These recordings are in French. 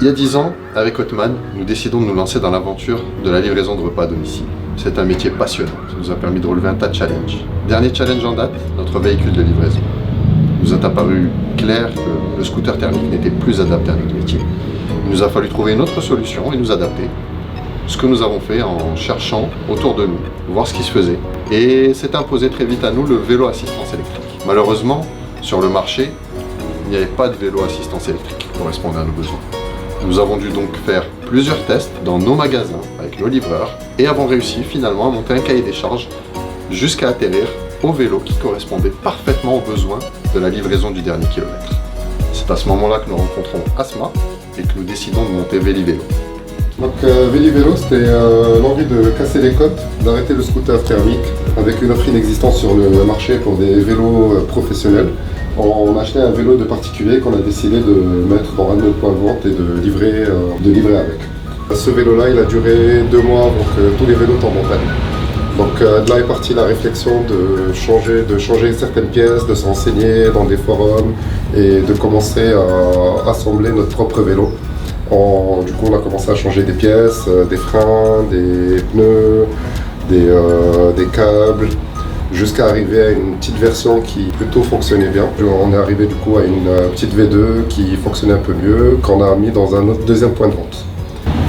Il y a 10 ans, avec Hotman, nous décidons de nous lancer dans l'aventure de la livraison de repas à domicile. C'est un métier passionnant qui nous a permis de relever un tas de challenges. Dernier challenge en date, notre véhicule de livraison. Il nous est apparu clair que le scooter thermique n'était plus adapté à notre métier. Il nous a fallu trouver une autre solution et nous adapter. Ce que nous avons fait en cherchant autour de nous, voir ce qui se faisait. Et s'est imposé très vite à nous le vélo assistance électrique. Malheureusement, sur le marché, il n'y avait pas de vélo assistance électrique qui correspondait à nos besoins. Nous avons dû donc faire plusieurs tests dans nos magasins avec nos livreurs et avons réussi finalement à monter un cahier des charges jusqu'à atterrir au vélo qui correspondait parfaitement aux besoins de la livraison du dernier kilomètre. C'est à ce moment-là que nous rencontrons Asma et que nous décidons de monter Vélivélo. Donc Vélivélo, c'était l'envie de casser les codes, d'arrêter le scooter thermique avec une offre inexistante sur le marché pour des vélos professionnels. On a acheté un vélo de particulier qu'on a décidé de mettre dans un de nos points de vente et de livrer avec. Ce vélo-là, il a duré 2 mois avant que tous les vélos tombent en panne. Donc de là est partie la réflexion de changer certaines pièces, de se renseigner dans des forums et de commencer à assembler notre propre vélo. Du coup, on a commencé à changer des pièces, des freins, des pneus, des câbles, jusqu'à arriver à une petite version qui plutôt fonctionnait bien. On est arrivé du coup à une petite V2 qui fonctionnait un peu mieux, qu'on a mis dans un autre deuxième point de vente.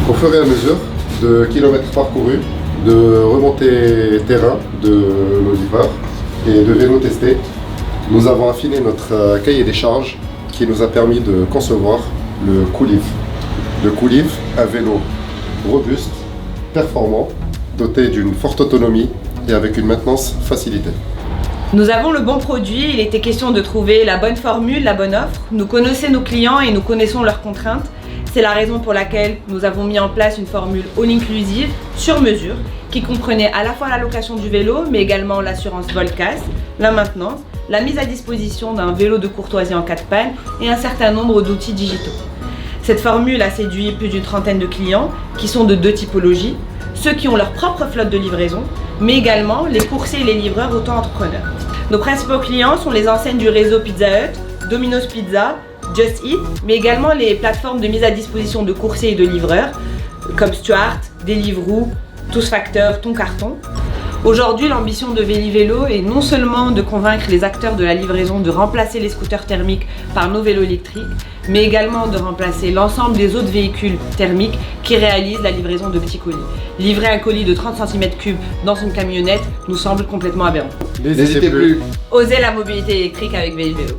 Au fur et à mesure de kilomètres parcourus, de remontées terrain de nos livreurs et de vélos testés, nous avons affiné notre cahier des charges qui nous a permis de concevoir le Cooliv. Le Cooliv, un vélo robuste, performant, doté d'une forte autonomie et avec une maintenance facilitée. Nous avons le bon produit, il était question de trouver la bonne formule, la bonne offre. Nous connaissons nos clients et nous connaissons leurs contraintes. C'est la raison pour laquelle nous avons mis en place une formule all-inclusive, sur mesure, qui comprenait à la fois la location du vélo, mais également l'assurance vol-casse, la maintenance, la mise à disposition d'un vélo de courtoisie en cas de panne et un certain nombre d'outils digitaux. Cette formule a séduit plus d'une trentaine de clients qui sont de 2 typologies, ceux qui ont leur propre flotte de livraison, mais également les coursiers et les livreurs auto-entrepreneurs. Nos principaux clients sont les enseignes du réseau Pizza Hut, Domino's Pizza, Just Eat, mais également les plateformes de mise à disposition de coursiers et de livreurs, comme Stuart, Deliveroo, TousFactor, Ton Carton. Aujourd'hui, l'ambition de Vélivélo est non seulement de convaincre les acteurs de la livraison de remplacer les scooters thermiques par nos vélos électriques, mais également de remplacer l'ensemble des autres véhicules thermiques qui réalisent la livraison de petits colis. Livrer un colis de 30 cm3 dans une camionnette nous semble complètement aberrant. N'hésitez plus. Osez la mobilité électrique avec Vélivélo.